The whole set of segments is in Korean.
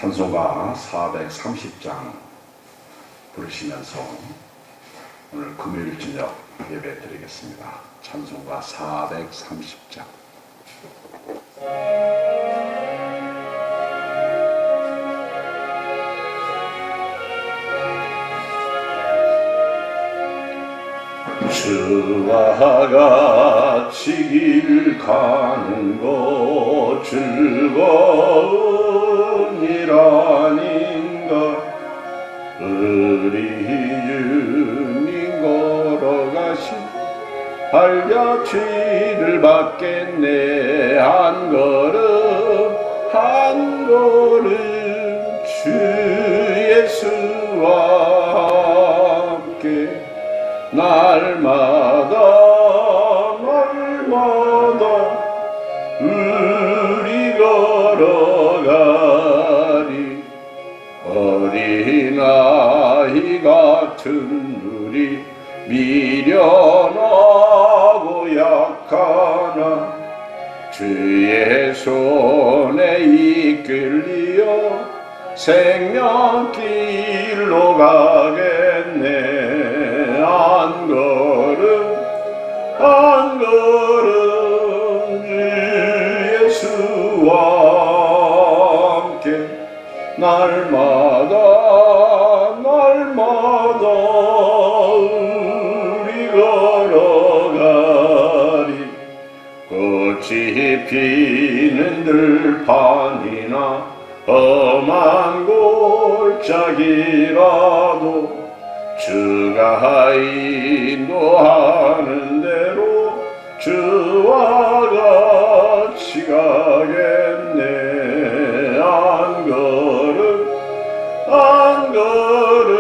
찬송가 430장 부르시면서 오늘 금요일 저녁 예배 드리겠습니다. 찬송가 430장. 주와 같이 길 가는 것 즐거운 일 아닌가. 우리 주님 걸어가신 발자취를 받겠네. 한 걸음 한 걸음 주 예수와 함께 날마다 우리 걸어가리. 어린아이 같은 우리 미련하고 약하나 주의 손에 이끌리어 생명길로 가겠네. 한 걸음 한 걸음 주 예수와 함께 날마다 우리 걸어가리. 꽃이 피는 들판이나 험한 골짜기라도 주가 인도하는 대로 주와 같이 가겠네. 한 걸음 한 걸음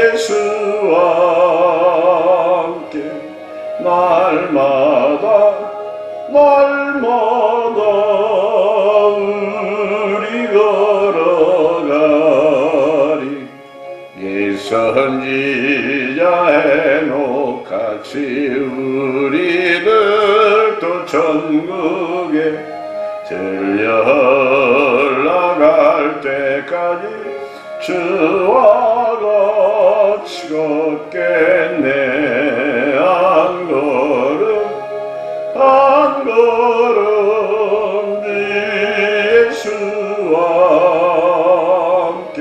예수와 함께 날마다 우리 걸어가리. 예선지자 해녹같이 우리들도 천국에 들려 나갈 때까지 주와 같이 걷겠네. 한 걸음 한 걸음 예수와 함께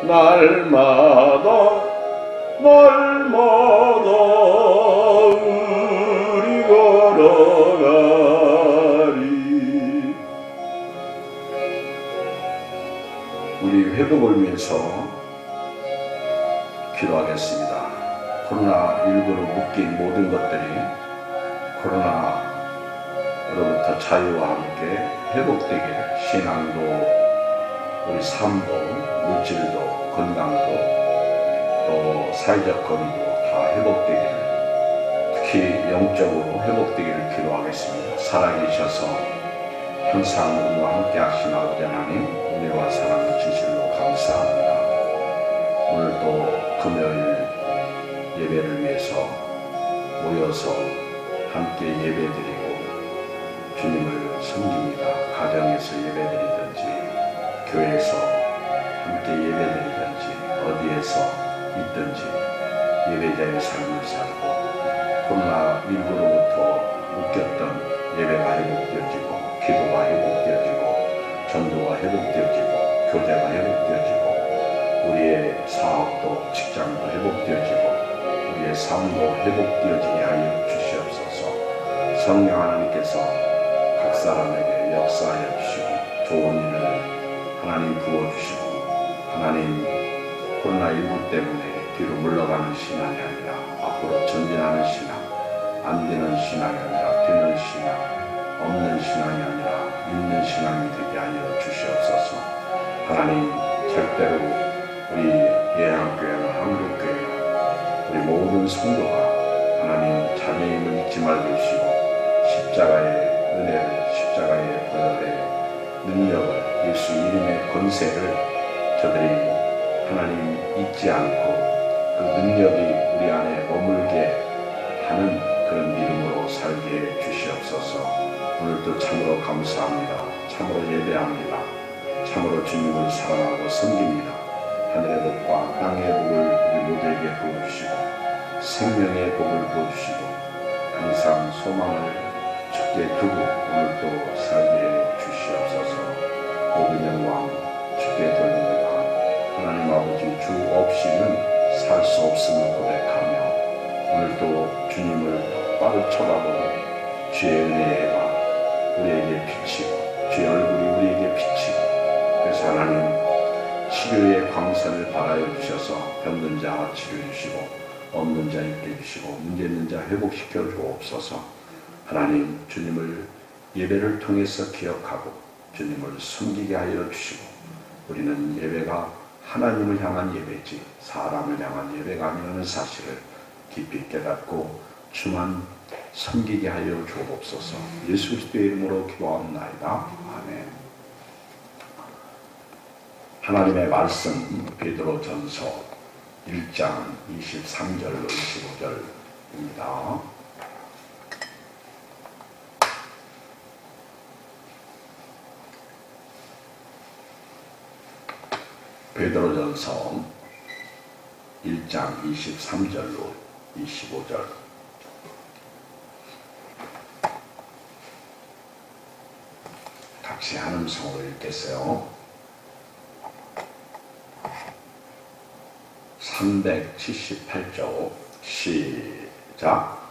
날마다 우리 걸어가리. 우리 회복을 위해서 기도하겠습니다. 코로나19로 묶인 모든 것들이 코로나로부터 자유와 함께 회복되게 신앙도 우리 삶도 물질도 건강도 또 사회적 거리도 다 회복되기를, 특히 영적으로 회복되기를 기도하겠습니다. 살아계셔서 항상 우리와 함께 하신 아버지 하나님, 은혜와 사랑을 진실로 감사합니다. 오늘도 금요일 예배를 위해서 모여서 함께 예배드리고 주님을 섬깁니다. 가정에서 예배드리든지 교회에서 함께 예배드리든지 어디에서 있든지 예배자의 삶을 살고 코로나19로부터 묶였던 예배가 회복되어지고 기도가 회복되어지고 전도가 회복되어지고 교제가 회복되어지고 우리의 사업도 직장도 회복되어지고 우리의 삶도 회복되어지게 하여 주시옵소서. 성령 하나님께서 각 사람에게 역사하여 주시고 좋은 일을 하나님 부어주시고 하나님 코로나19 때문에 뒤로 물러가는 신앙이 아니라 앞으로 전진하는 신앙, 안 되는 신앙이 아니라 되는 신앙, 없는 신앙이 아니라 있는 신앙이 되게 하여 주시옵소서. 하나님 절대로 우리 예향교회나 한국교회나 우리 모든 성도가 하나님 자매임을 잊지 말으시고 십자가의 은혜를, 십자가의 보혈의 능력을, 예수 이름의 권세를 저들이 하나님 잊지 않고 그 능력이 우리 안에 머물게 하는 그런 믿음으로 살게 해 주시옵소서. 오늘도 참으로 감사합니다. 참으로 예배합니다. 참으로 주님을 사랑하고 섬깁니다. 하늘의 복과 땅의 복을 우리 모두에게 부어주시고 생명의 복을 부어주시고 항상 소망을 주께 두고 오늘도 살게 주시옵소서. 모든 영광 주께 돌립니다. 하나님 아버지, 주 없이는 살 수 없음을 고백하며 오늘도 주님을 똑바로 쳐다보고 주의 은혜가 우리에게 비치고 주의 얼굴이 우리에게 비치고, 그래서 하나님 치료의 광선을 발하여 주셔서 병든 자 치료해 주시고 없는 자 있게 해주시고 문제 있는 자 회복시켜 주옵소서. 하나님, 주님을 예배를 통해서 기억하고 주님을 섬기게 하여 주시고, 우리는 예배가 하나님을 향한 예배지 사람을 향한 예배가 아니라는 사실을 깊이 깨닫고 주만 섬기게 하여 주옵소서. 예수 그리스도의 이름으로 기도하옵나이다. 아멘. 하나님의 말씀 베드로전서 1장 23절로 25절입니다. 베드로전서 1장 23절로 25절. 같이 한 음성으로 읽겠어요. 378조 시작.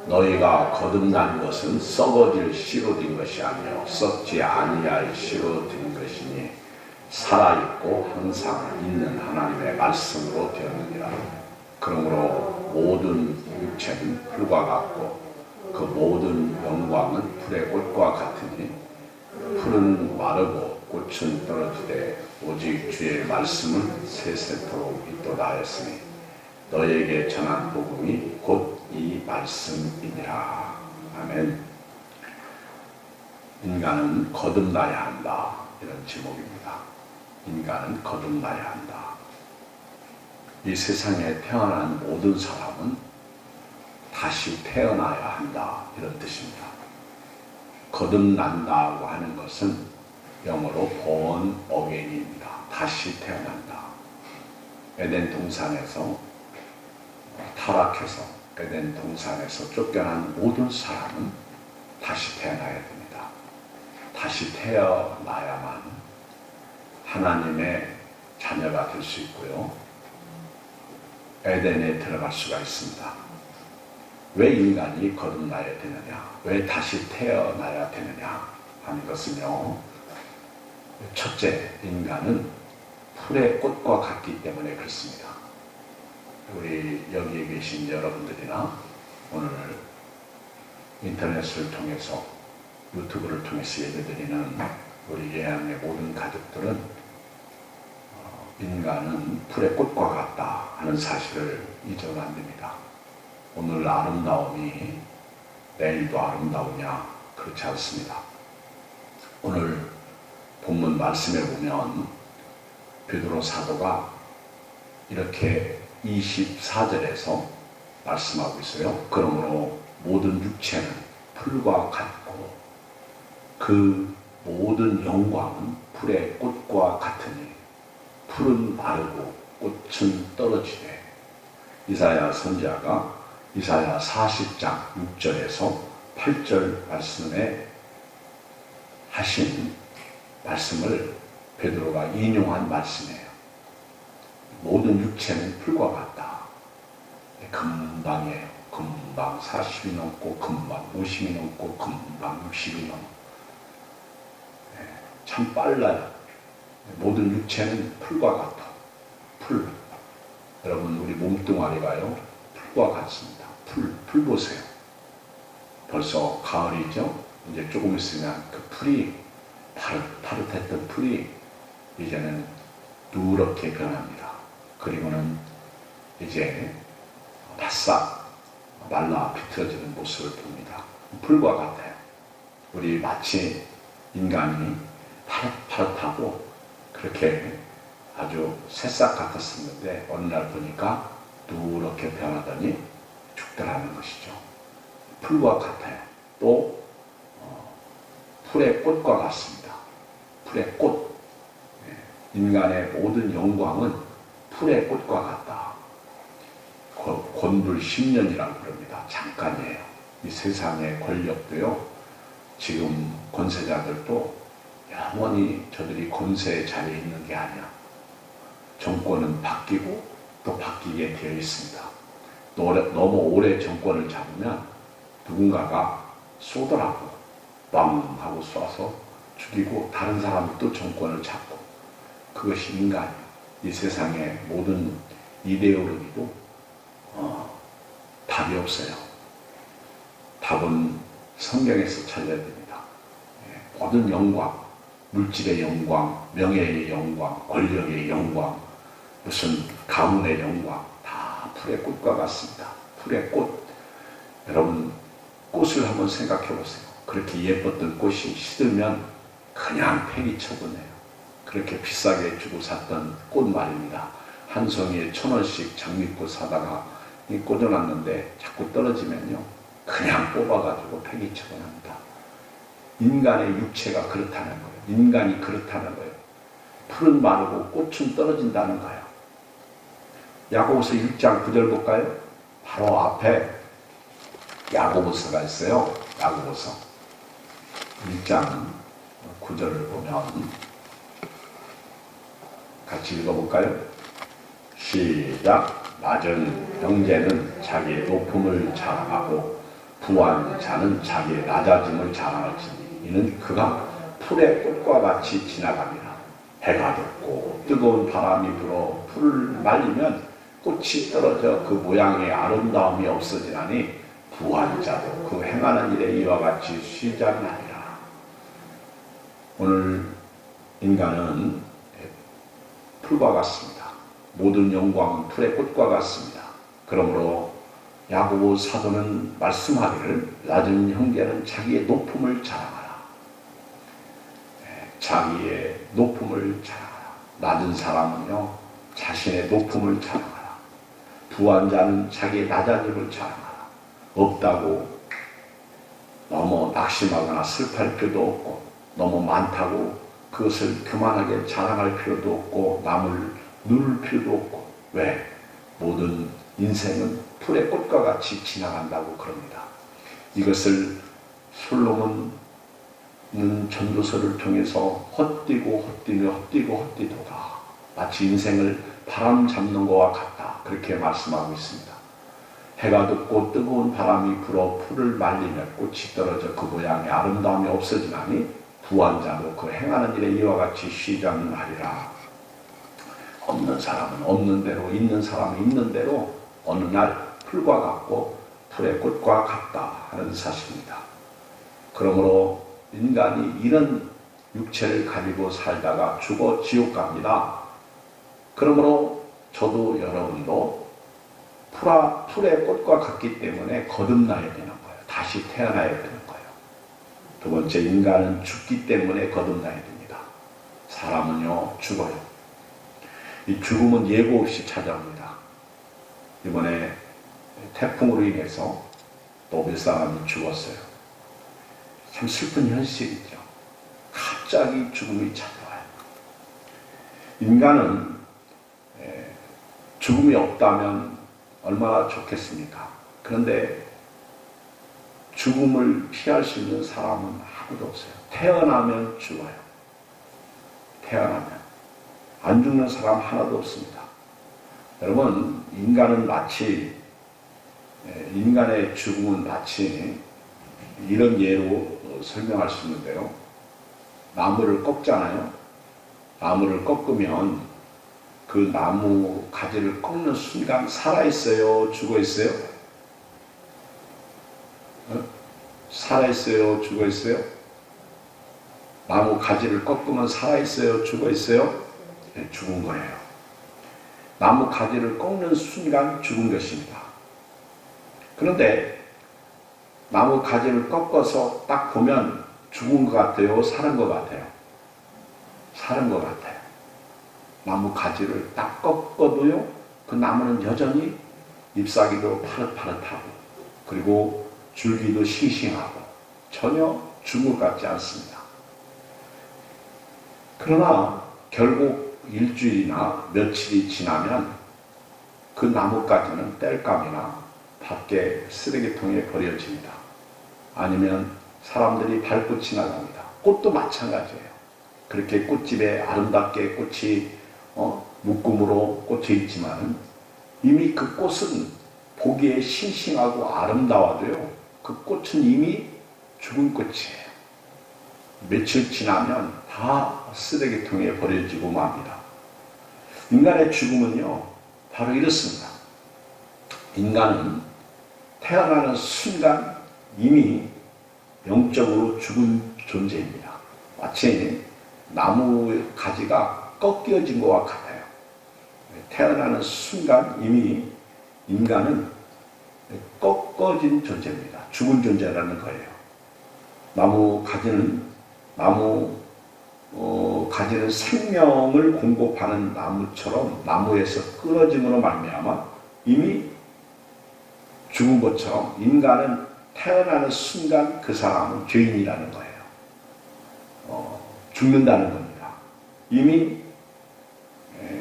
너희가 거듭난 것은 썩어질 씨로 된 것이 아니요 썩지 아니할 씨로 된 것이니 살아있고 항상 있는 하나님의 말씀으로 되었느니라. 그러므로 모든 육체는 풀과 같고 그 모든 영광은 풀의 꽃과 같으니 풀은 마르고 꽃은 떨어지되 오직 주의 말씀은 세세토록 있도다 하였으니 너희에게 전한 복음이 곧 이 말씀이니라. 아멘. 인간은 거듭나야 한다, 이런 제목입니다. 인간은 거듭나야 한다. 이 세상에 태어난 모든 사람은 다시 태어나야 한다, 이런 뜻입니다. 거듭난다고 하는 것은 영어로 born again입니다. 다시 태어난다. 에덴 동산에서 타락해서 에덴 동산에서 쫓겨난 모든 사람은 다시 태어나야 됩니다. 다시 태어나야만 하나님의 자녀가 될 수 있고요, 에덴에 들어갈 수가 있습니다. 왜 인간이 거듭나야 되느냐, 왜 다시 태어나야 되느냐 하는 것은요, 첫째, 인간은 풀의 꽃과 같기 때문에 그렇습니다. 우리 여기에 계신 여러분들이나 오늘 인터넷을 통해서 유튜브를 통해서 예배드리는 우리 예양의 모든 가족들은 인간은 풀의 꽃과 같다 하는 사실을 잊어서는 안 됩니다. 오늘 아름다움이 내일도 아름다우냐? 그렇지 않습니다. 오늘 본문 말씀에 보면 베드로 사도가 이렇게 24절에서 말씀하고 있어요. 그러므로 모든 육체는 풀과 같고 그 모든 영광은 풀의 꽃과 같으니 풀은 마르고 꽃은 떨어지되, 이사야 선지자가 이사야 40장 6절에서 8절 말씀에 하신 말씀을 베드로가 인용한 말씀이에요. 모든 육체는 풀과 같다. 금방이에요. 금방 40이 넘고 금방 50이 넘고 금방 60이 넘고, 참 빨라요. 모든 육체는 풀과 같아. 풀. 여러분, 우리 몸뚱아리가요, 풀과 같습니다. 풀 보세요. 벌써 가을이죠? 이제 조금 있으면 그 풀이, 파릇파릇했던 풀이 이제는 누렇게 변합니다. 그리고는 이제 바싹 말라 비틀어지는 모습을 봅니다. 풀과 같아요. 우리 마치 인간이 파릇파릇하고 그렇게 아주 새싹 같았었는데 어느 날 보니까 누렇게 변하더니 죽더라는 것이죠. 풀과 같아요. 또 풀의 꽃과 같습니다. 풀의 꽃. 인간의 모든 영광은 풀의 꽃과 같다. 곤불 10년이라고 그럽니다. 잠깐이에요. 이 세상의 권력도요, 지금 권세자들도 영원히 저들이 권세의 자리에 있는 게 아니야. 정권은 바뀌고 또 바뀌게 되어 있습니다. 너무 오래 정권을 잡으면 누군가가 쏘더라고. 빵 하고 쏴서 죽이고 다른 사람이 또 정권을 잡고. 그것이 인간이에요. 이 세상의 모든 이데올로기도 답이 없어요. 답은 성경에서 찾아야 됩니다. 모든 영광, 물질의 영광, 명예의 영광, 권력의 영광, 무슨 가문의 영광, 다 풀의 꽃과 같습니다. 풀의 꽃. 여러분, 꽃을 한번 생각해 보세요. 그렇게 예뻤던 꽃이 시들면 그냥 폐기 처분해요. 그렇게 비싸게 주고 샀던 꽃 말입니다. 한 송이에 1,000원씩 장미꽃 사다가 꽂아놨는데 자꾸 떨어지면요, 그냥 뽑아가지고 폐기 처분합니다. 인간의 육체가 그렇다는 거예요. 인간이 그렇다는 거예요. 풀은 마르고 꽃은 떨어진다는 거예요. 야고보서 1장 9절 볼까요? 바로 앞에 야고보서가 있어요. 야고보서 1장 9절을 보면 같이 읽어볼까요? 시작. 낮은 형제는 자기의 높음을 자랑하고 부한 자는 자기의 낮아짐을 자랑할지니 이는 그가 풀의 꽃과 같이 지나갑니다. 해가 돋고 뜨거운 바람이 불어 풀을 말리면 꽃이 떨어져 그 모양의 아름다움이 없어지나니 부한 자도 그 행하는 일에 이와 같이 쉬지 않으리라. 오늘 인간은 풀과 같습니다. 모든 영광은 풀의 꽃과 같습니다. 그러므로 야고보 사도는 말씀하기를 낮은 형제는 자기의 높음을 자랑하라. 자기의 높음을 자랑하라. 낮은 사람은요, 자신의 높음을 자랑하라. 부한 자는 자기의 낮아짐을 자랑하라. 없다고 너무 낙심하거나 슬퍼할 필요도 없고, 너무 많다고 그것을 교만하게 자랑할 필요도 없고, 남을 누를 필요도 없고. 왜? 모든 인생은 풀의 꽃과 같이 지나간다고 그럽니다. 이것을 솔로몬은 전도서를 통해서 헛디도다. 마치 인생을 바람 잡는 것과 같다. 그렇게 말씀하고 있습니다. 해가 돋고 뜨거운 바람이 불어 풀을 말리며 꽃이 떨어져 그 모양의 아름다움이 없어지나니 부한 자도 그 행하는 일에 이와 같이 쉬지 않느니라. 없는 사람은 없는 대로, 있는 사람은 있는 대로 어느 날 풀과 같고 풀의 꽃과 같다 하는 사실입니다. 그러므로 인간이 이런 육체를 가지고 살다가 죽어 지옥 갑니다. 그러므로 저도 여러분도 풀의 꽃과 같기 때문에 거듭나야 되는 거예요. 다시 태어나야 되는 거예요. 두 번째, 인간은 죽기 때문에 거듭나야 됩니다. 사람은요, 죽어요. 이 죽음은 예고 없이 찾아옵니다. 이번에 태풍으로 인해서 또 몇 사람이 죽었어요. 참 슬픈 현실이죠. 갑자기 죽음이 찾아와요. 인간은 죽음이 없다면 얼마나 좋겠습니까? 그런데 죽음을 피할 수 있는 사람은 아무도 없어요. 태어나면 죽어요. 태어나면. 안 죽는 사람 하나도 없습니다. 여러분, 인간의 죽음은 마치 이런 예로 설명할 수 있는데요. 나무를 꺾잖아요. 나무를 꺾으면 그 나무 가지를 꺾는 순간 살아있어요? 죽어있어요? 살아있어요? 죽어있어요? 나무 가지를 꺾으면 살아있어요? 죽어있어요? 네, 죽은 거예요. 나무 가지를 꺾는 순간 죽은 것입니다. 그런데 나무 가지를 꺾어서 딱 보면 죽은 것 같아요? 사는 것 같아요? 사는 것 같아요. 나무 가지를 딱 꺾어도요, 그 나무는 여전히 잎사귀도 파릇파릇하고, 그리고 줄기도 싱싱하고, 전혀 죽은 것 같지 않습니다. 그러나 결국 일주일이나 며칠이 지나면 그 나뭇가지는 땔감이나 밖에 쓰레기통에 버려집니다. 아니면 사람들이 밟고 지나갑니다. 꽃도 마찬가지예요. 그렇게 꽃집에 아름답게 꽃이 묶음으로 꽂혀 있지만 이미 그 꽃은 보기에 싱싱하고 아름다워도요, 그 꽃은 이미 죽은 꽃이에요. 며칠 지나면 다 쓰레기통에 버려지고 맙니다. 인간의 죽음은요, 바로 이렇습니다. 인간은 태어나는 순간 이미 영적으로 죽은 존재입니다. 마치 나무 가지가 꺾여진 것과 같아요. 태어나는 순간 이미 인간은 꺾어진 존재입니다. 죽은 존재라는 거예요. 나무 가지는 생명을 공급하는 나무처럼 나무에서 끊어짐으로 말미암아 이미 죽은 것처럼 인간은 태어나는 순간 그 사람은 죄인이라는 거예요. 죽는다는 겁니다. 이미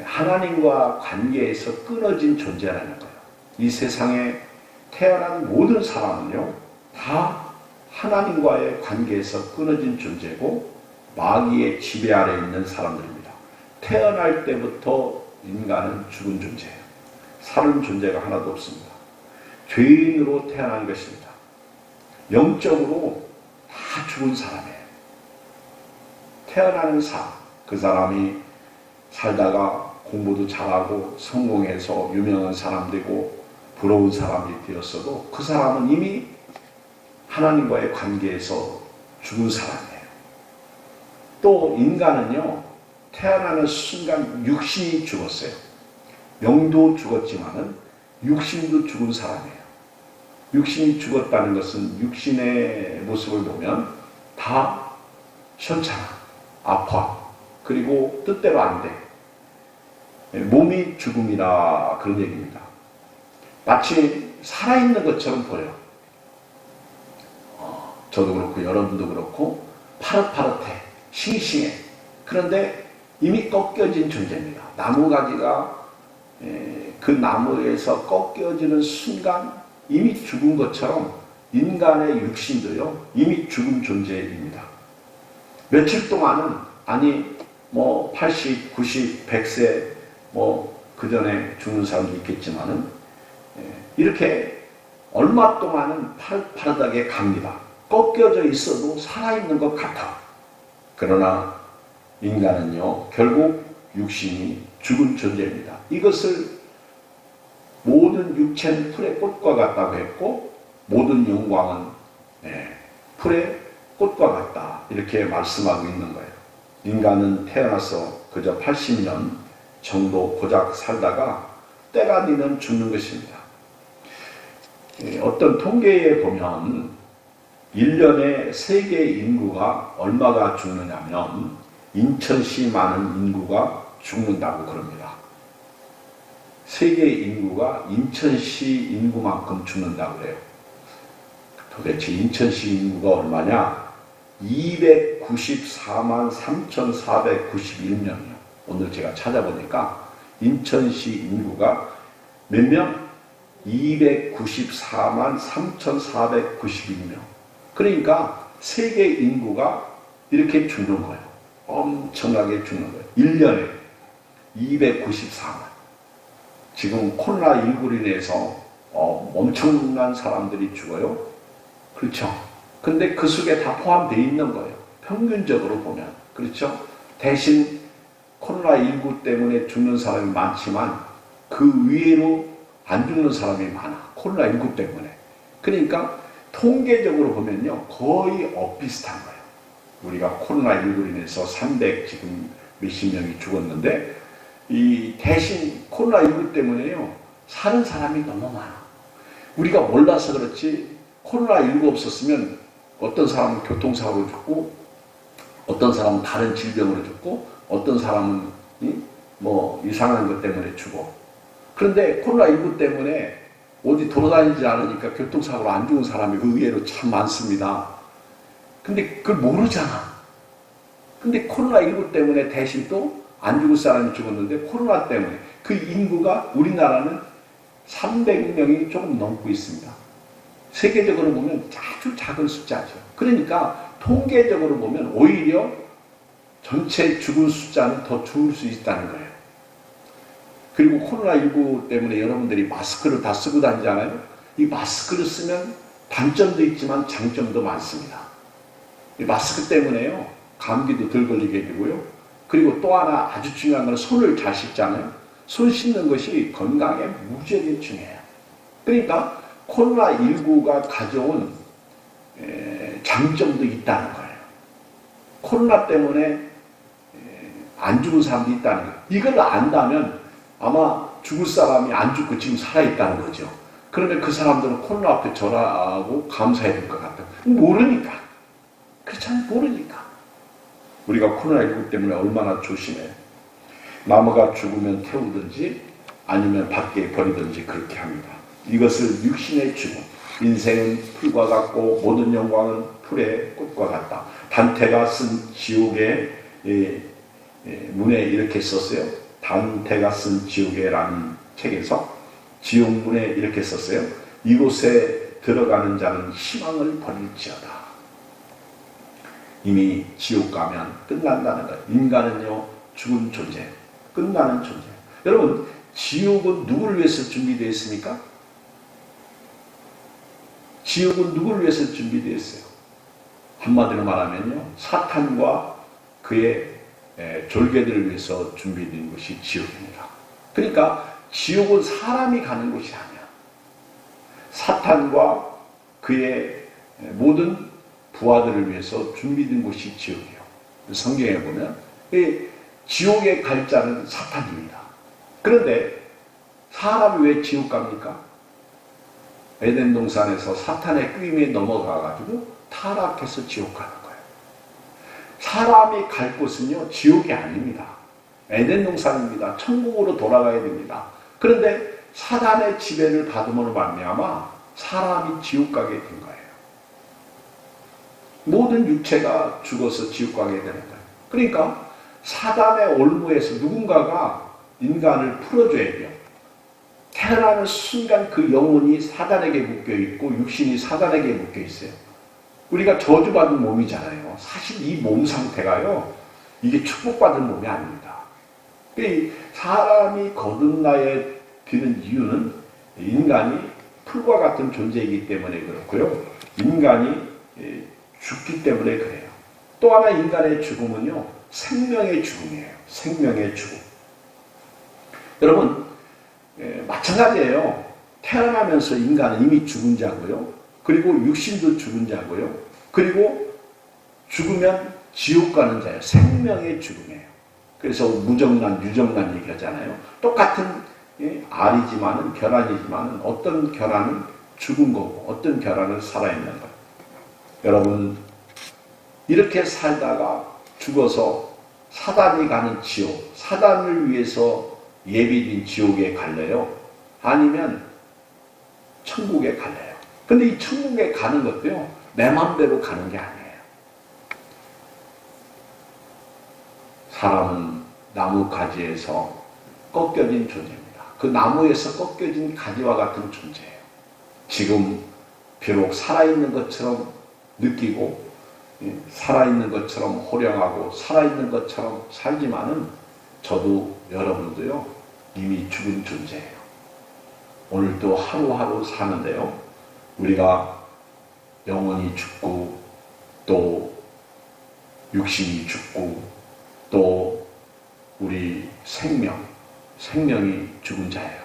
하나님과 관계에서 끊어진 존재라는 거예요. 이 세상에 태어난 모든 사람은요, 다 하나님과의 관계에서 끊어진 존재고 마귀의 지배 아래 있는 사람들입니다. 태어날 때부터 인간은 죽은 존재예요. 살은 존재가 하나도 없습니다. 죄인으로 태어난 것입니다. 영적으로 다 죽은 사람이에요. 태어나는 삶, 그 사람이 살다가 공부도 잘하고 성공해서 유명한 사람 되고 부러운 사람이 되었어도 그 사람은 이미 하나님과의 관계에서 죽은 사람이에요. 또 인간은요, 태어나는 순간 육신이 죽었어요. 영도 죽었지만은 육신도 죽은 사람이에요. 육신이 죽었다는 것은 육신의 모습을 보면 다 시원찮아, 아파, 그리고 뜻대로 안 돼. 몸이 죽음이라 그런 얘기입니다. 마치 살아있는 것처럼 보여요. 저도 그렇고 여러분도 그렇고 파릇파릇해, 싱싱해. 그런데 이미 꺾여진 존재입니다. 나무가지가 그 나무에서 꺾여지는 순간 이미 죽은 것처럼 인간의 육신도요, 이미 죽은 존재입니다. 며칠 동안은, 아니 80, 90, 100세 그 전에 죽는 사람도 있겠지만은 이렇게 얼마 동안은 파릇파릇하게 갑니다. 꺾여져 있어도 살아있는 것 같아. 그러나 인간은요, 결국 육신이 죽은 존재입니다. 이것을 모든 육체는 풀의 꽃과 같다고 했고 모든 영광은 풀의 꽃과 같다, 이렇게 말씀하고 있는 거예요. 인간은 태어나서 그저 80년 정도 고작 살다가 때가 되면 죽는 것입니다. 어떤 통계에 보면 1년에 세계 인구가 얼마가 죽느냐면 인천시 많은 인구가 죽는다고 그럽니다. 세계 인구가 인천시 인구만큼 죽는다고 그래요. 도대체 인천시 인구가 얼마냐? 294만 3,491명이요. 오늘 제가 찾아보니까 인천시 인구가 몇 명? 294만 3,491명. 그러니까 세계 인구가 이렇게 죽는 거예요. 엄청나게 죽는 거예요. 1년에 294만. 지금 코로나19로 인해서 엄청난 사람들이 죽어요. 그렇죠? 근데 그 속에 다 포함되어 있는 거예요. 평균적으로 보면. 그렇죠? 대신 코로나19 때문에 죽는 사람이 많지만 그 위로 안 죽는 사람이 많아. 코로나19 때문에. 그러니까 통계적으로 보면요, 거의 엇비슷한 거예요. 우리가 코로나19로 인해서 300 지금 몇십 명이 죽었는데 이 대신 코로나19 때문에요, 사는 사람이 너무 많아. 우리가 몰라서 그렇지 코로나19 없었으면 어떤 사람은 교통사고로 죽고 어떤 사람은 다른 질병으로 죽고 어떤 사람은 이상한 것 때문에 죽어. 그런데 코로나19 때문에 어디 돌아다니지 않으니까 교통사고로 안 죽은 사람이 의외로 참 많습니다. 근데 그걸 모르잖아. 근데 코로나19 때문에 대신 또 안 죽을 사람이 죽었는데 코로나 때문에 그 인구가 우리나라는 300명이 조금 넘고 있습니다. 세계적으로 보면 아주 작은 숫자죠. 그러니까 통계적으로 보면 오히려 전체 죽은 숫자는 더 줄을 수 있다는 거예요. 그리고 코로나19 때문에 여러분들이 마스크를 다 쓰고 다니잖아요. 이 마스크를 쓰면 단점도 있지만 장점도 많습니다. 이 마스크 때문에요. 감기도 덜 걸리게 되고요. 그리고 또 하나 아주 중요한 건 손을 잘 씻잖아요. 손 씻는 것이 건강에 무지하게 중요해요. 그러니까 코로나19가 가져온 장점도 있다는 거예요. 코로나 때문에 안 죽은 사람도 있다는 거예요. 이걸 안다면 아마 죽을 사람이 안 죽고 지금 살아있다는 거죠. 그러면 그 사람들은 코로나 앞에 절하고 감사해야 될 것 같아요. 모르니까. 그렇잖아요. 모르니까. 우리가 코로나19 때문에 얼마나 조심해. 나무가 죽으면 태우든지 아니면 밖에 버리든지 그렇게 합니다. 이것을 육신의 죽음. 인생은 풀과 같고 모든 영광은 풀의 꽃과 같다. 단테가 쓴 지옥의 문에 이렇게 썼어요. 단테가 쓴 지옥에라는 책에서 지옥문에 이렇게 썼어요. 이곳에 들어가는 자는 희망을 버릴지어다. 이미 지옥 가면 끝난다는 거예요. 인간은요, 죽은 존재, 끝나는 존재. 여러분, 지옥은 누구를 위해서 준비되어 있습니까? 지옥은 누구를 위해서 준비되어 있어요? 한마디로 말하면요, 사탄과 그의 졸개들을 위해서 준비된 것이 지옥입니다. 그러니까 지옥은 사람이 가는 곳이 아니야. 사탄과 그의 모든 부하들을 위해서 준비된 곳이 지옥이에요. 성경에 보면 지옥에 갈 자는 사탄입니다. 그런데 사람이 왜 지옥 갑니까? 에덴 동산에서 사탄의 끄임에 넘어가가지고 타락해서 지옥 가는 거예요. 사람이 갈 곳은요, 지옥이 아닙니다. 에덴 동산입니다. 천국으로 돌아가야 됩니다. 그런데 사단의 지배를 받음으로 말미암아 사람이 지옥 가게 된 거예요. 모든 육체가 죽어서 지옥 가게 되는 거예요. 그러니까 사단의 올무에서 누군가가 인간을 풀어줘야 돼요. 태어나는 순간 그 영혼이 사단에게 묶여있고 육신이 사단에게 묶여있어요. 우리가 저주받은 몸이잖아요. 사실 이 몸 상태가요, 이게 축복받은 몸이 아닙니다. 사람이 거듭나야 되는 이유는 인간이 풀과 같은 존재이기 때문에 그렇고요. 인간이 죽기 때문에 그래요. 또 하나 인간의 죽음은요, 생명의 죽음이에요. 생명의 죽음. 여러분, 마찬가지예요. 태어나면서 인간은 이미 죽은 자고요. 그리고 육신도 죽은 자고요. 그리고 죽으면 지옥 가는 자예요. 생명의 죽음이에요. 그래서 무정란, 유정란 얘기하잖아요. 똑같은 알이지만은, 결란이지만은 어떤 결란은 죽은 거고 어떤 결란은 살아있는 거예요. 여러분, 이렇게 살다가 죽어서 사단이 가는 지옥, 사단을 위해서 예비된 지옥에 갈래요? 아니면 천국에 갈래요? 근데 이 천국에 가는 것도요, 내 맘대로 가는 게 아니에요. 사람은 나무 가지에서 꺾여진 존재입니다. 그 나무에서 꺾여진 가지와 같은 존재예요. 지금 비록 살아있는 것처럼 느끼고 살아있는 것처럼 호령하고 살아있는 것처럼 살지만은 저도 여러분도요, 이미 죽은 존재예요. 오늘도 하루하루 사는데요, 우리가 영혼이 죽고 또 육신이 죽고 또 우리 생명이 죽은 자예요.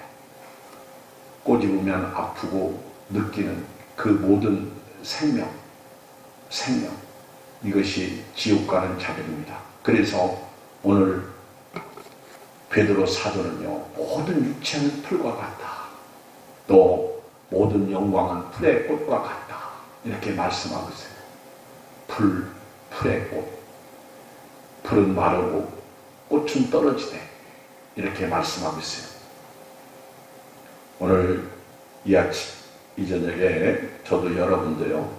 꼬집으면 아프고 느끼는 그 모든 생명, 이것이 지옥 가는 자들입니다. 그래서 오늘 베드로 사도는요, 모든 육체는 풀과 같다. 또 모든 영광은 풀의 꽃과 같다. 이렇게 말씀하고 있어요. 풀의 꽃. 풀은 마르고 꽃은 떨어지네. 이렇게 말씀하고 있어요. 오늘 이 저녁에 저도 여러분도요,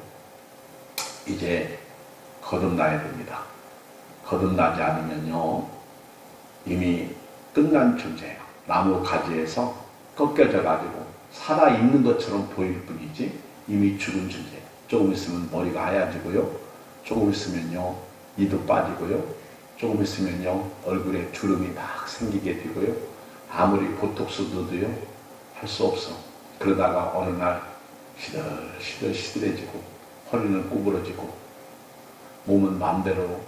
이제 거듭나야 됩니다. 거듭나지 않으면요, 이미 끝난 존재예요. 나무 가지에서 꺾여져 가지고 살아있는 것처럼 보일 뿐이지 이미 죽은 존재예요. 조금 있으면 머리가 하얘지고요, 조금 있으면요 이도 빠지고요, 조금 있으면요 얼굴에 주름이 막 생기게 되고요, 아무리 보톡스 넣어도요 할 수 없어. 그러다가 어느 날 시들시들해지고 허리는 구부러지고 몸은 마음대로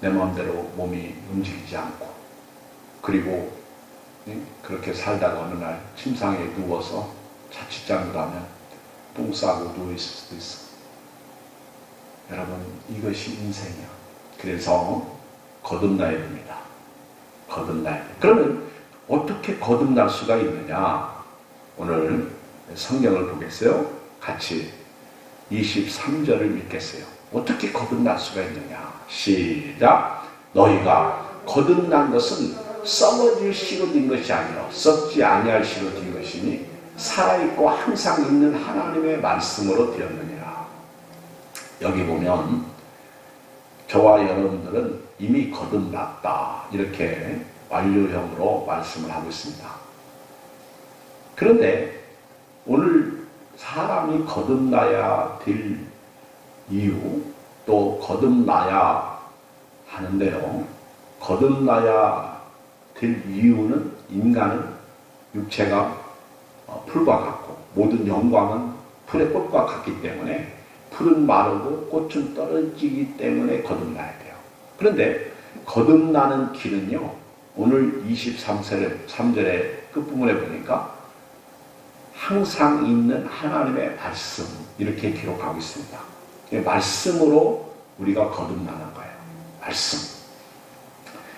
내 마음대로 몸이 움직이지 않고, 그리고 그렇게 살다가 어느 날 침상에 누워서 자칫 잘못하면 똥 싸고 누워있을 수도 있어. 여러분, 이것이 인생이야. 그래서 거듭나야 됩니다. 거듭나야 돼. 그러면 어떻게 거듭날 수가 있느냐? 오늘 성경을 보겠어요? 같이 23절을 읽겠어요. 어떻게 거듭날 수가 있느냐? 시작! 너희가 거듭난 것은 썩어질 씨로 된 것이 아니라 썩지 아니할 씨로 된 것이니 살아있고 항상 있는 하나님의 말씀으로 되었느니라. 여기 보면 저와 여러분들은 이미 거듭났다, 이렇게 완료형으로 말씀을 하고 있습니다. 그런데 오늘 사람이 거듭나야 될 이유, 또 거듭나야 하는데요, 거듭나야 될 이유는 인간은 육체가 풀과 같고 모든 영광은 풀의 꽃과 같기 때문에 풀은 마르고 꽃은 떨어지기 때문에 거듭나야 돼요. 그런데 거듭나는 길은요, 오늘 23절의 끝부분에 보니까 항상 있는 하나님의 말씀, 이렇게 기록하고 있습니다. 말씀으로 우리가 거듭나는 거예요. 말씀.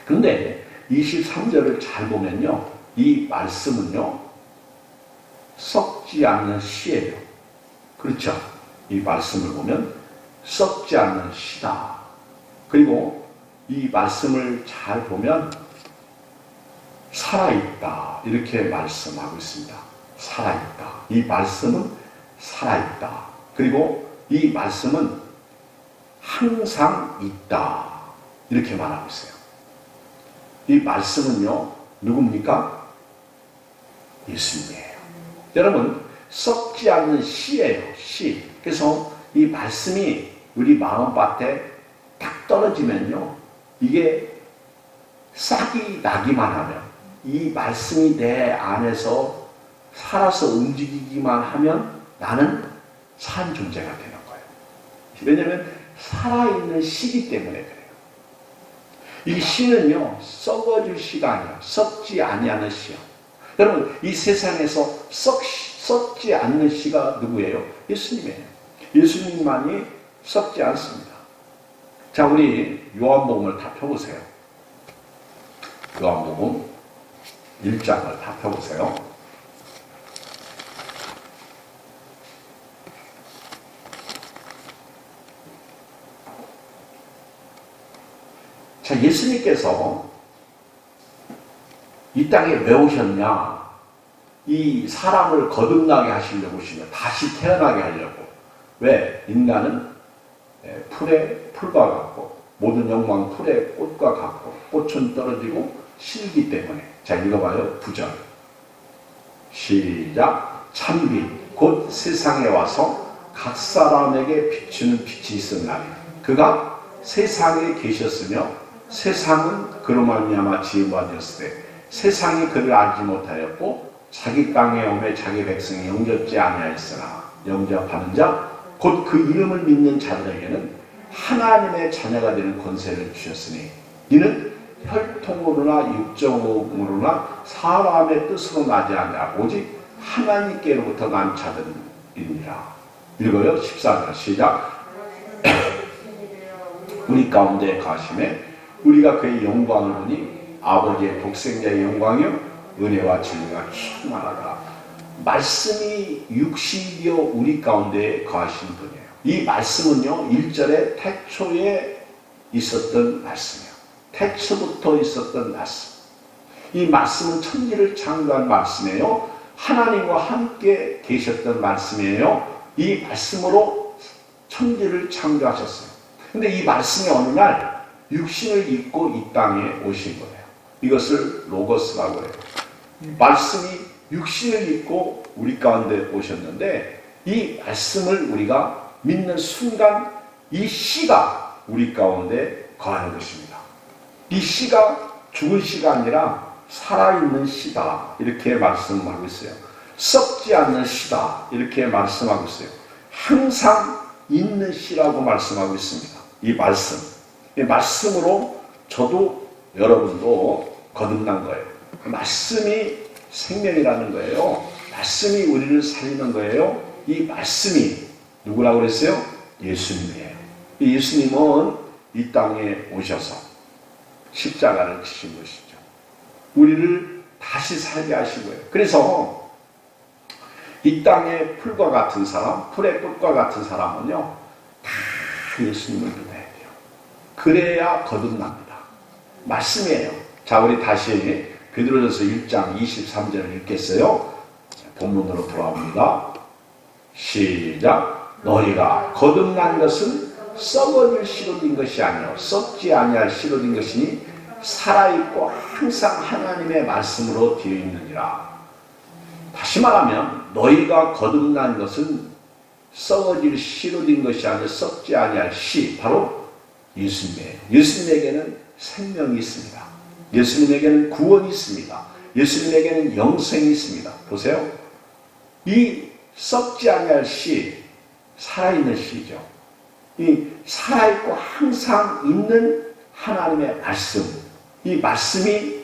그런데 23절을 잘 보면요, 이 말씀은요 썩지 않는 씨예요. 그렇죠? 이 말씀을 보면 썩지 않는 씨다. 그리고 이 말씀을 잘 보면 살아있다, 이렇게 말씀하고 있습니다. 살아있다. 이 말씀은 살아있다. 그리고 이 말씀은 항상 있다, 이렇게 말하고 있어요. 이 말씀은요 누굽니까? 예수님이에요. 여러분, 썩지 않는 씨예요. 씨. 그래서 이 말씀이 우리 마음밭에 딱 떨어지면요, 이게 싹이 나기만 하면, 이 말씀이 내 안에서 살아서 움직이기만 하면 나는 산 존재가 되는 거예요. 왜냐하면 살아있는 씨이기 때문에 그래요. 이 씨는요 썩어질 씨가 아니라 썩지 아니하는 씨요. 여러분, 이 세상에서 썩지 않는 씨가 누구예요? 예수님이에요. 예수님만이 썩지 않습니다. 자, 우리 요한복음을 다 펴보세요. 요한복음 1장을 다 펴보세요. 자, 예수님께서 이 땅에 왜 오셨냐? 이 사람을 거듭나게 하시려고 오시냐? 다시 태어나게 하려고. 왜? 인간은 풀의 풀과 같고 모든 영광 풀의 꽃과 같고 꽃은 떨어지고 실기 때문에. 자, 읽어봐요. 9절 시작. 참빛 곧 세상에 와서 각 사람에게 비추는 빛이 있었나니 그가 세상에 계셨으며 세상은 그로 말미암아 지음바 되었을 때 세상이 그를 알지 못하였고 자기 땅에 오매 자기 백성이 영접지 아니하였으나 영접하는 자 곧 그 이름을 믿는 자들에게는 하나님의 자녀가 되는 권세를 주셨으니 이는 혈통으로나 육정으로나 사람의 뜻으로 나지 아니라 오직 하나님께로부터 난 자들이니라. 읽어요. 14절 시작. 우리 가운데 가심에 우리가 그의 영광을 보니 아버지의 독생자의 영광이요 은혜와 진리가 충만하다. 말씀이 육신이요 우리 가운데 거하신 분이에요. 이 말씀은요 1절에 태초에 있었던 말씀이에요. 태초부터 있었던 말씀. 이 말씀은 천지를 창조한 말씀이에요. 하나님과 함께 계셨던 말씀이에요. 이 말씀으로 천지를 창조하셨어요. 근데 이 말씀이 어느 날 육신을 입고 이 땅에 오신 거예요. 이것을 로고스라고 해요. 말씀이 육신을 입고 우리 가운데 오셨는데 이 말씀을 우리가 믿는 순간 이 씨가 우리 가운데 거하는 것입니다. 이 씨가 죽은 씨가 아니라 살아있는 씨다 이렇게 말씀하고 있어요. 썩지 않는 씨다 이렇게 말씀하고 있어요. 항상 있는 씨라고 말씀하고 있습니다. 이 말씀으로 저도 여러분도 거듭난 거예요. 말씀이 생명이라는 거예요. 말씀이 우리를 살리는 거예요. 이 말씀이 누구라고 그랬어요? 예수님이에요. 이 예수님은 이 땅에 오셔서 십자가를 지신 것이죠. 우리를 다시 살게 하신 거예요. 그래서 이 땅의 풀과 같은 사람, 풀의 꽃과 같은 사람은요, 다 예수님을 믿어야 돼요. 그래야 거듭납니다. 말씀이에요. 자, 우리 다시 베드로전서 1장 23절을 읽겠어요. 본문으로 돌아옵니다. 시작. 너희가 거듭난 것은 썩어질 씨로 된 것이 아니요 썩지 아니할 씨로 된 것이니 살아있고 항상 하나님의 말씀으로 되어 있느니라. 다시 말하면 너희가 거듭난 것은 썩어질 씨로 된 것이 아니라 썩지 아니할 씨, 바로 예수님이에요. 예수님에게는 생명이 있습니다. 예수님에게는 구원이 있습니다. 예수님에게는 영생이 있습니다. 보세요. 이 썩지 아니할 씨, 살아있는 씨죠. 이 살아있고 항상 있는 하나님의 말씀, 이 말씀이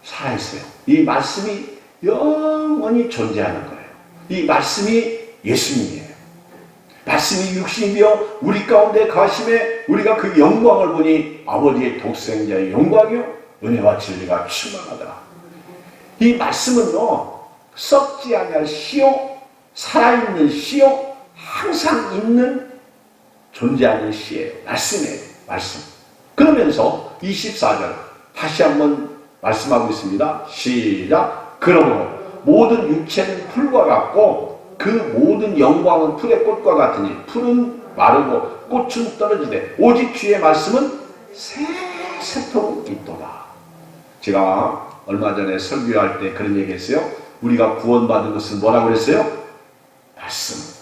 살아있어요. 이 말씀이 영원히 존재하는 거예요. 이 말씀이 예수님이에요. 말씀이 육신이 되어 우리 가운데 가심에 우리가 그 영광을 보니 아버지의 독생자의 영광이요 은혜와 진리가 충만하더라. 이 말씀은요 썩지 아니할 씨요 살아있는 씨요 항상 있는 존재하는 씨예요. 말씀이에요. 말씀. 그러면서 24절 다시 한번 말씀하고 있습니다. 시작. 그러므로 모든 육체는 풀과 같고 그 모든 영광은 풀의 꽃과 같으니 풀은 마르고 꽃은 떨어지되 오직 주의 말씀은 세세토록 있도다. 제가 얼마 전에 설교할 때 그런 얘기 했어요. 우리가 구원받은 것은 뭐라고 그랬어요? 말씀.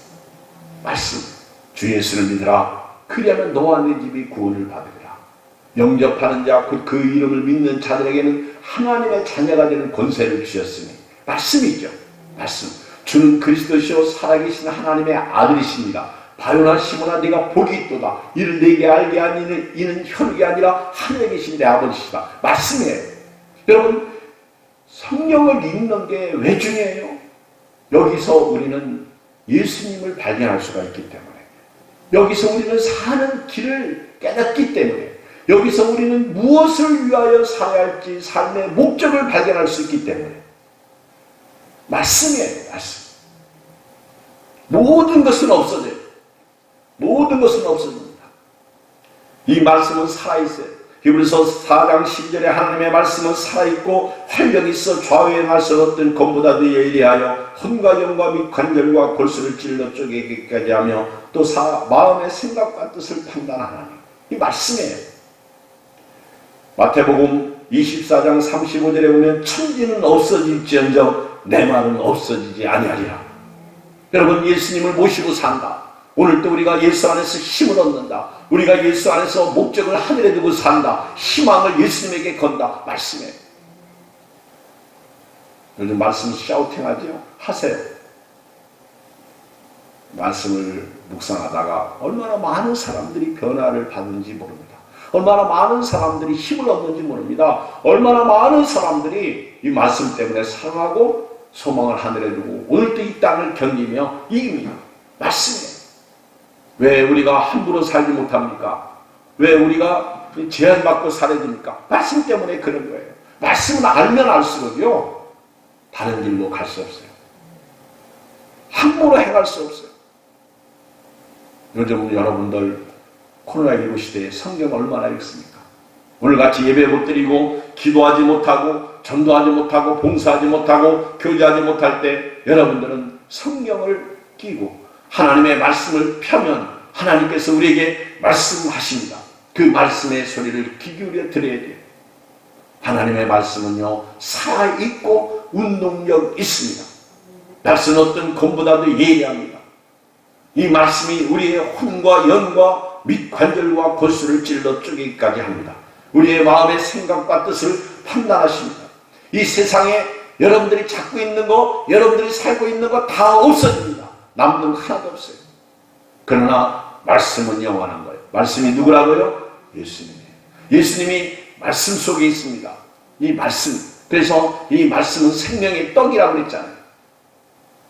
주 예수를 믿으라. 그리하면 너와 네 집이 구원을 받으리라. 영접하는 자 곧 그 이름을 믿는 자들에게는 하나님의 자녀가 되는 권세를 주셨으니 말씀이죠. 말씀. 주는 그리스도시요 살아계신 하나님의 아들이십니다. 바요나 시몬아 네가 복이 있도다. 이를 내게 알게 하니 이는 혈육이 아니라 하늘에 계신 내 아버지시다. 말씀이에요. 여러분 성경을 읽는 게 왜 중요해요? 여기서 우리는 예수님을 발견할 수가 있기 때문에, 여기서 우리는 사는 길을 깨닫기 때문에, 여기서 우리는 무엇을 위하여 살아야 할지 삶의 목적을 발견할 수 있기 때문에 말씀이에요. 말씀. 모든 것은 없어져요. 모든 것은 없어집니다. 이 말씀은 살아있어요. 히브리서 4장 12절에 하나님의 말씀은 살아있고 활력이 있어 좌우에 날선 어떤 검보다도 예리하여 혼과 영과 및 관절과 골수를 찔러 쪼개기까지 하며 또 마음의 생각과 뜻을 판단하나니. 이 말씀이에요. 마태복음 24장 35절에 보면 천지는 없어질지언정 내 말은 없어지지 아니하리라. 여러분 예수님을 모시고 산다. 오늘도 우리가 예수 안에서 힘을 얻는다. 우리가 예수 안에서 목적을 하늘에 두고 산다. 희망을 예수님에게 건다. 말씀에. 요즘 말씀 샤우팅하죠? 하세요. 말씀을 묵상하다가 얼마나 많은 사람들이 변화를 받는지 모릅니다. 얼마나 많은 사람들이 힘을 얻는지 모릅니다. 얼마나 많은 사람들이 이 말씀 때문에 사랑하고 소망을 하늘에 두고 오늘도 이 땅을 견디며 이깁니다. 말씀이에요. 왜 우리가 함부로 살지 못합니까? 왜 우리가 제한받고 살아야 됩니까? 말씀 때문에 그런 거예요. 말씀을 알면 알수록요 다른 길로 갈 수 없어요. 함부로 행할 수 없어요. 요즘 여러분들 코로나19 시대에 성경 얼마나 읽습니까? 오늘같이 예배 못 드리고 기도하지 못하고 전도하지 못하고 봉사하지 못하고 교제하지 못할 때 여러분들은 성경을 끼고 하나님의 말씀을 펴면 하나님께서 우리에게 말씀하십니다. 그 말씀의 소리를 귀 기울여 들어야 돼요. 하나님의 말씀은요, 살아있고 운동력 있습니다. 말씀은 어떤 검보다도 예리합니다. 이 말씀이 우리의 혼과 영과 및 관절과 골수를 찔러 쪼개기까지 합니다. 우리의 마음의 생각과 뜻을 판단하십니다. 이 세상에 여러분들이 찾고 있는 거, 여러분들이 살고 있는 거 다 없어집니다. 남는 거 하나도 없어요. 그러나 말씀은 영원한 거예요. 말씀이 누구라고요? 예수님이에요. 예수님이 말씀 속에 있습니다. 이 말씀. 그래서 이 말씀은 생명의 떡이라고 그랬잖아요.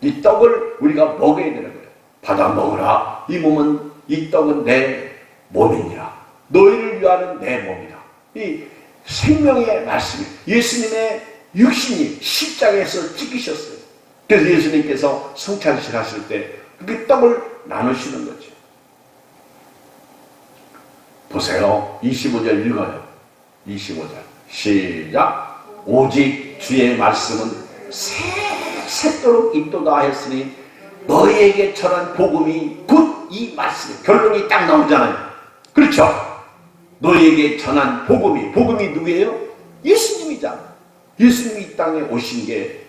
이 떡을 우리가 먹어야 되는 거예요. 받아 먹으라. 이 몸은, 이 떡은 내 몸이니라. 너희를 위하는 내 몸이다. 이 생명의 말씀이 예수님의 육신이 십자가에서 찍히셨어요. 그래서 예수님께서 성찬식 하실 때 그 떡을 나누시는 거죠. 보세요. 25절 읽어요. 25절 시작. 오직 주의 말씀은 새도록 있도다 했으니 너희에게 전한 복음이 곧 이 말씀. 결론이 딱 나오잖아요. 그렇죠? 너희에게 전한 복음이 누구예요? 예수님이잖아요. 예수님이 이 땅에 오신 게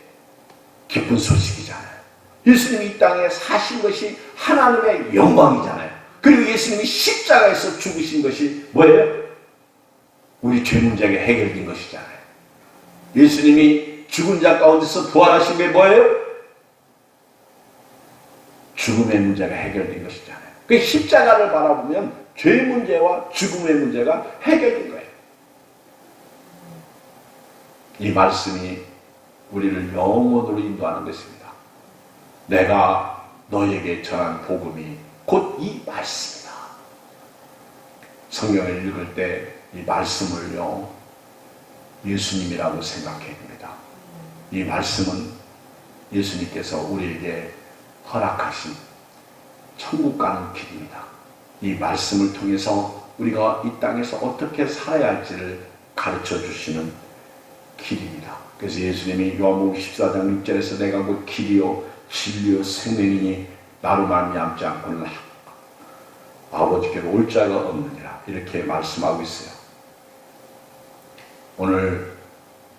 기쁜 소식이잖아요. 예수님이 이 땅에 사신 것이 하나님의 영광이잖아요. 그리고 예수님이 십자가에서 죽으신 것이 뭐예요? 우리 죄 문제가 해결된 것이잖아요. 예수님이 죽은 자 가운데서 부활하신 게 뭐예요? 죽음의 문제가 해결된 것이잖아요. 그 십자가를 바라보면 죄 문제와 죽음의 문제가 해결된 거예요. 이 말씀이 우리를 영원으로 인도하는 것입니다. 내가 너에게 전한 복음이 곧 이 말씀이다. 성경을 읽을 때 이 말씀을요, 예수님이라고 생각해야 됩니다. 이 말씀은 예수님께서 우리에게 허락하신 천국 가는 길입니다. 이 말씀을 통해서 우리가 이 땅에서 어떻게 살아야 할지를 가르쳐 주시는 길입니다. 그래서 예수님이 요한복음 14장 6절에서 내가 곧 길이요 진리요 생명이니 나로 말미암지 않고는 아버지께로 올 자가 없느니라, 이렇게 말씀하고 있어요. 오늘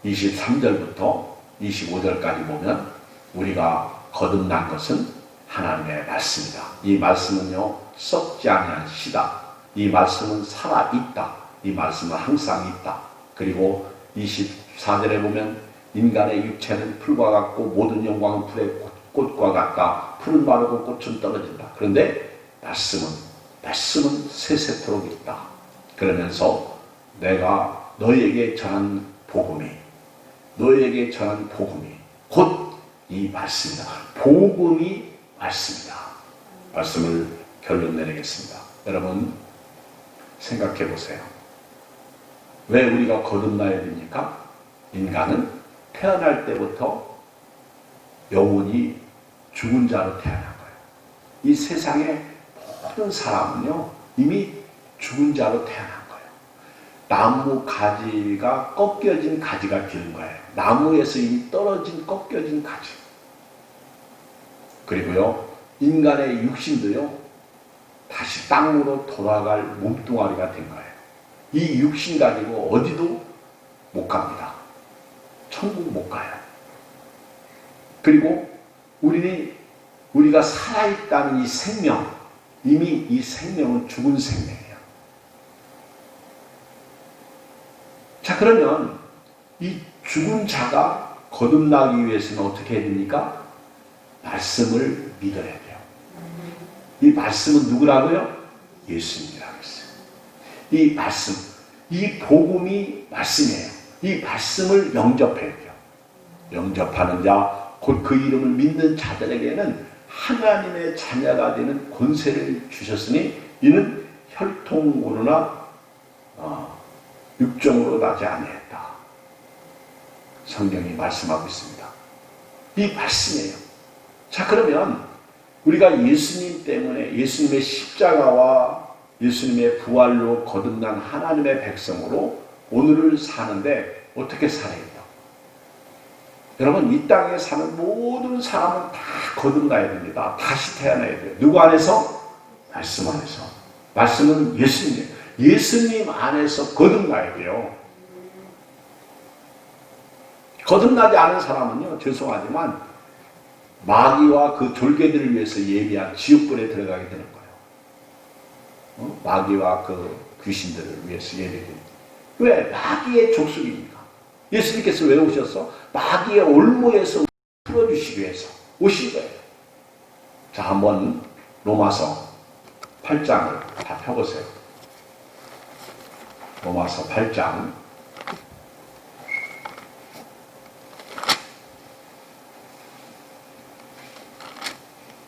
23절부터 25절까지 보면 우리가 거듭난 것은 하나님의 말씀이다. 이 말씀은요, 썩지 아니한 씨다. 이 말씀은 살아있다. 이 말씀은 항상 있다. 그리고 24절에 보면 인간의 육체는 풀과 같고 모든 영광은 풀의 꽃과 같다. 풀은 마르고 꽃은 떨어진다. 그런데 말씀은 세세토록 있다. 그러면서 내가 너희에게 전한 복음이 곧 이 말씀이다. 복음이 말씀이다. 말씀을 결론 내리겠습니다. 여러분 생각해 보세요. 왜 우리가 거듭나야 됩니까? 인간은 태어날 때부터 영혼이 죽은 자로 태어난 거예요. 이 세상의 모든 사람은요, 이미 죽은 자로 태어난 거예요. 나무 가지가 꺾여진 가지가 되는 거예요. 나무에서 이미 떨어진 꺾여진 가지. 그리고요, 인간의 육신도요, 다시 땅으로 돌아갈 몸뚱아리가 된 거예요. 이 육신 가지고 어디도 못 갑니다. 천국 못 가요. 그리고 우리가 살아있다는 이 생명, 이미 이 생명은 죽은 생명이에요. 자, 그러면 이 죽은 자가 거듭나기 위해서는 어떻게 해야 됩니까? 말씀을 믿어야 돼요. 이 말씀은 누구라고요? 예수님이라고 했어요. 이 말씀, 이 복음이 말씀이에요. 이 말씀을 영접해야 돼요. 영접하는 자, 곧 그 이름을 믿는 자들에게는 하나님의 자녀가 되는 권세를 주셨으니 이는 혈통으로나 육정으로 나지 아니했다. 성경이 말씀하고 있습니다. 이 말씀이에요. 자, 그러면 우리가 예수님 때문에, 예수님의 십자가와 예수님의 부활로 거듭난 하나님의 백성으로 오늘을 사는데 어떻게 살아야 돼요? 여러분, 이 땅에 사는 모든 사람은 다 거듭나야 됩니다. 다시 태어나야 돼요. 누구 안에서? 말씀 안에서. 말씀은 예수님. 예수님 안에서 거듭나야 돼요. 거듭나지 않은 사람은요, 죄송하지만 마귀와 그 졸개들을 위해서 예비한 지옥불에 들어가게 되는 거예요. 마귀와 그 귀신들을 위해서 예비된. 왜? 마귀의 족속입니까? 예수님께서 왜 오셨어? 마귀의 올무에서 풀어주시기 위해서 오신 거예요. 자, 한번 로마서 8장을 다 펴보세요. 로마서 8장.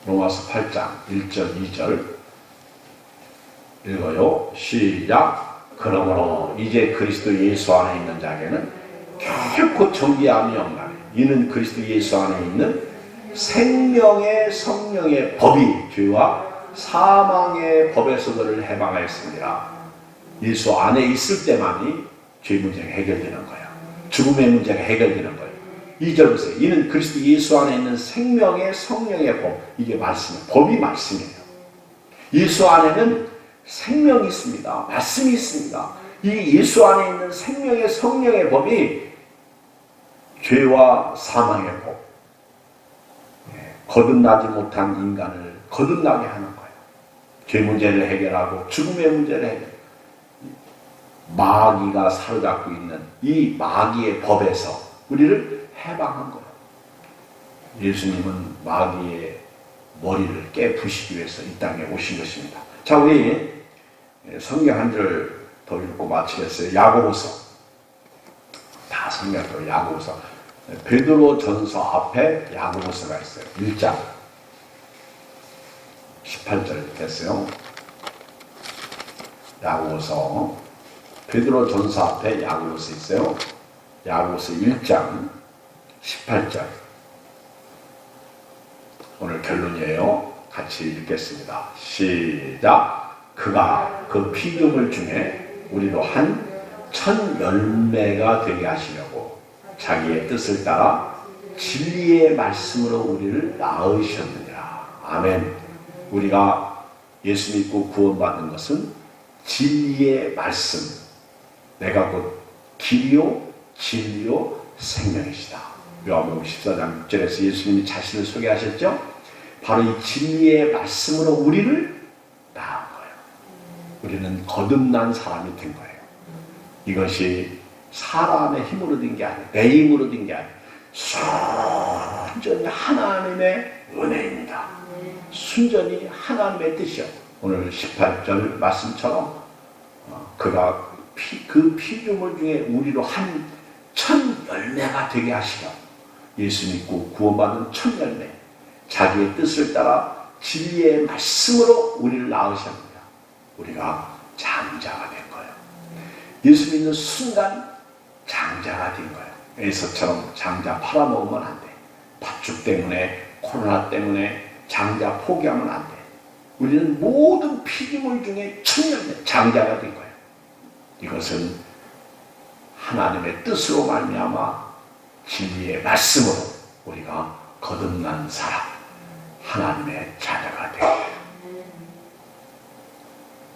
로마서 8장 1절 2절 읽어요. 시작. 그러므로 이제 그리스도 예수 안에 있는 자에게는 결코 정죄함이 없나니 이는 그리스도 예수 안에 있는 생명의 성령의 법이 죄와 사망의 법에서 그를 해방하였습니다. 예수 안에 있을 때만이 죄 문제가 해결되는 거예요. 죽음의 문제가 해결되는 거예요. 2절 보세요. 이는 그리스도 예수 안에 있는 생명의 성령의 법. 이게 말씀이에요. 법이 말씀이에요. 예수 안에는 생명이 있습니다. 말씀이 있습니다. 이 예수 안에 있는 생명의 성령의 법이 죄와 사망의 법, 거듭나지 못한 인간을 거듭나게 하는 거예요. 죄 문제를 해결하고 죽음의 문제를 해결. 마귀가 사로잡고 있는 이 마귀의 법에서 우리를 해방한 거예요. 예수님은 마귀의 머리를 깨부시기 위해서 이 땅에 오신 것입니다. 자, 우리 성경 한 절 더 읽고 마치겠어요. 야고보서. 다 성경으로 야고보서. 베드로 전서 앞에 야고보서가 있어요. 1장 18절 됐어요. 야고보서. 베드로 전서 앞에 야고보서 있어요. 야고보서 1장 18절. 오늘 결론이에요. 같이 읽겠습니다. 시작. 그가 그 피조물 중에 우리로 한 천 열매가 되게 하시려고 자기의 뜻을 따라 진리의 말씀으로 우리를 낳으셨느니라. 아멘. 우리가 예수 믿고 구원받는 것은 진리의 말씀. 내가 곧 길이요 진리요 생명이시다. 요한복음 14장 6절에서 예수님이 자신을 소개하셨죠. 바로 이 진리의 말씀으로 우리를 낳은 거예요. 우리는 거듭난 사람이 된 거예요. 이것이 사람의 힘으로 된 게 아니에요. 내 힘으로 된 게 아니에요. 순전히 하나님의 은혜입니다. 순전히 하나님의 뜻이요. 오늘 18절 말씀처럼 그가 그 피조물 중에 우리로 한 천 열매가 되게 하시려. 예수 믿고 구원받은 천 열매. 자기의 뜻을 따라 진리의 말씀으로 우리를 낳으셨습니다. 우리가 장자가 된 거예요. 예수 믿는 순간 장자가 된 거예요. 에서처럼 장자 팔아먹으면 안 돼. 팥죽 때문에, 코로나 때문에 장자 포기하면 안 돼. 우리는 모든 피조물 중에 천 열매 장자가 된 거예요. 이것은 하나님의 뜻으로 말미암아 진리의 말씀으로 우리가 거듭난 사람, 하나님의 자녀가 되고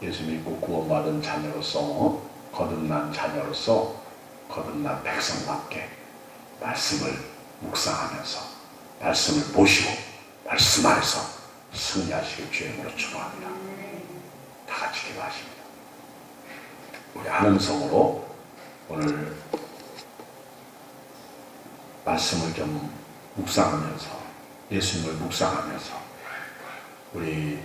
예수 믿고 구원받은 자녀로서 거듭난 자녀로서 거듭난 백성답게 말씀을 묵상하면서 말씀을 보시고 말씀 안에서 승리하시길 주님으로 축원합니다. 다 같이 기도하십니다. 우리 하늘성으로 오늘 말씀을 좀 묵상하면서 예수님을 묵상하면서 우리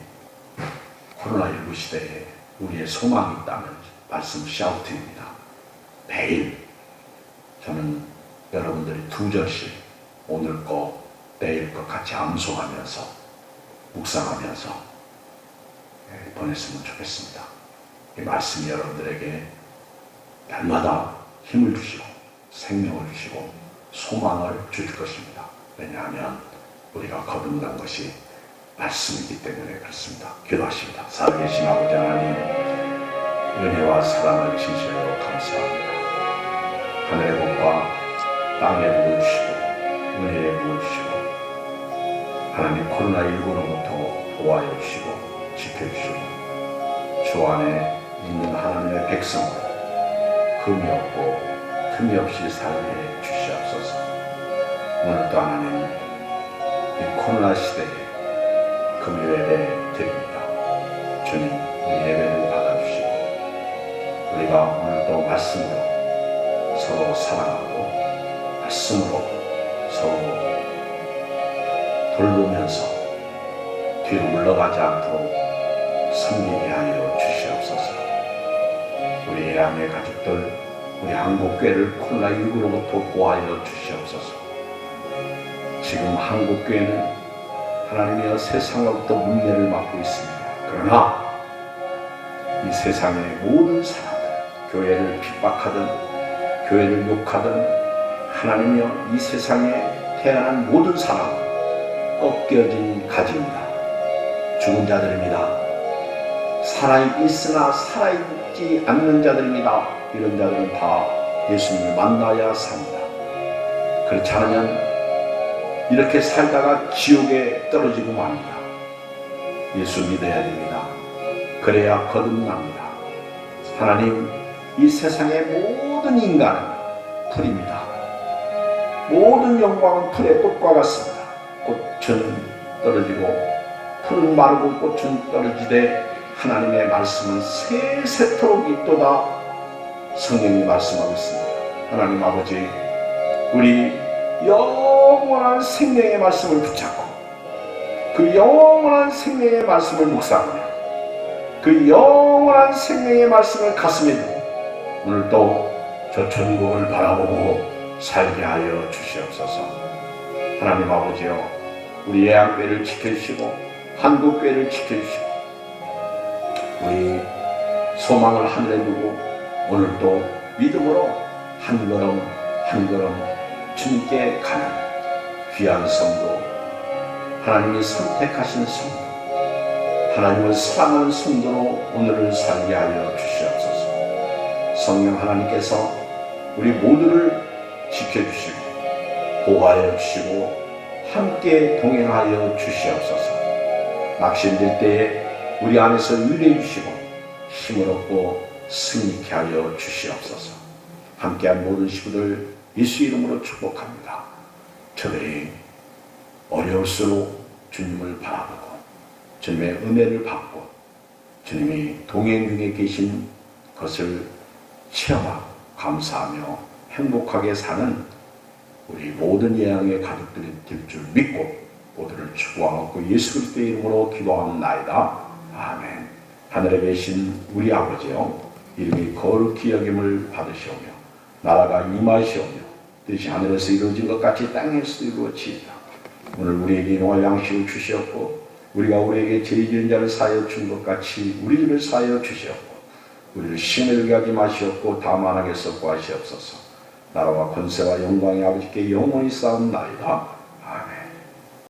코로나19 시대에 우리의 소망이 있다면 말씀 샤우팅입니다. 매일 저는 여러분들이 2절씩 오늘 거 내일 거 같이 암송하면서 묵상하면서 보냈으면 좋겠습니다. 이 말씀이 여러분들에게 날마다 힘을 주시고 생명을 주시고 소망을 주실 것입니다. 왜냐하면 우리가 거듭난 것이 말씀이기 때문에 그렇습니다. 기도하십니다. 살아계신 아버지 하나님, 은혜와 사랑을 진실로 감사합니다. 하늘의 복과 땅의 복을 주시고 은혜의 복을 주시고 하나님 코로나19로부터 보호하여 주시고 지켜주시고 주 안에 있는 하나님의 백성을 흠이 없고 틈이 없이 살게 해 주시옵소서. 오늘도 하나님 이 코로나 시대에 금요일에 드립니다. 주님, 우리 예배를 받아주시고 우리가 오늘도 말씀으로 서로 사랑하고 말씀으로 서로 돌보면서 뒤로 물러가지 않도록 섬기게 하여 주시옵소서. 우리 예양의 가족들, 우리 한국교회를 코로나19로부터 보호하여 주시옵소서. 지금 한국교회는 하나님이여 세상으로부터 문제를 맡고 있습니다. 그러나 이 세상의 모든 사람들, 교회를 핍박하든 교회를 욕하든 하나님이여 이 세상에 태어난 모든 사람은 꺾여진 가지입니다. 죽은 자들입니다. 살아있으나 살아있지 않는 자들입니다. 이런 자들은 다 예수님을 만나야 삽니다. 그렇지 않으면 이렇게 살다가 지옥에 떨어지고 맙니다. 예수 믿어야 됩니다. 그래야 거듭납니다. 하나님, 이 세상의 모든 인간은 풀입니다. 모든 영광은 풀의 꽃과 같습니다. 꽃은 떨어지고 풀은 마르고 꽃은 떨어지되 하나님의 말씀은 세세토록 있도다. 성령이 말씀하고 있습니다. 하나님 아버지, 우리 영원한 생명의 말씀을 붙잡고 그 영원한 생명의 말씀을 묵상하며 그 영원한 생명의 말씀을 가슴에 두고 오늘도 저 천국을 바라보고 살게 하여 주시옵소서. 하나님 아버지여, 우리 예양교회를 지켜주시고 한국교회를 지켜주시고 우리 소망을 하늘에 두고 오늘도 믿음으로 한 걸음 한 걸음 주님께 가는 귀한 성도, 하나님이 선택하신 성도, 하나님을 사랑하는 성도로 오늘을 살게 하여 주시옵소서. 성령 하나님께서 우리 모두를 지켜주시고 보호하여 주시고 함께 동행하여 주시옵소서. 낙심될 때에 우리 안에서 위로해 주시고 힘을 얻고 승리케 하여 주시옵소서. 함께한 모든 식구들 예수 이름으로 축복합니다. 저들이 어려울수록 주님을 바라보고 주님의 은혜를 받고 주님이 동행 중에 계신 것을 체험하고 감사하며 행복하게 사는 우리 모든 예양의 가족들이 될 줄 믿고 모두를 축복하고 예수 그리스도의 이름으로 기도하옵나이다. 아멘. 하늘에 계신 우리 아버지여, 이름이 거룩히 여김을 받으시오며 나라가 임하시오며 뜻이 하늘에서 이루어진 것 같이 땅에서 이루어지이다. 오늘 우리에게 일용할 양식을 주시옵고 우리가 우리에게 죄 지은 자를 사하여 준 것 같이 우리를 사하여 주시옵고 우리를 시험에 하지 마시옵고 다만 하게 썩고 하시옵소서. 나라와 권세와 영광이 아버지께 영원히 쌓옵나이다.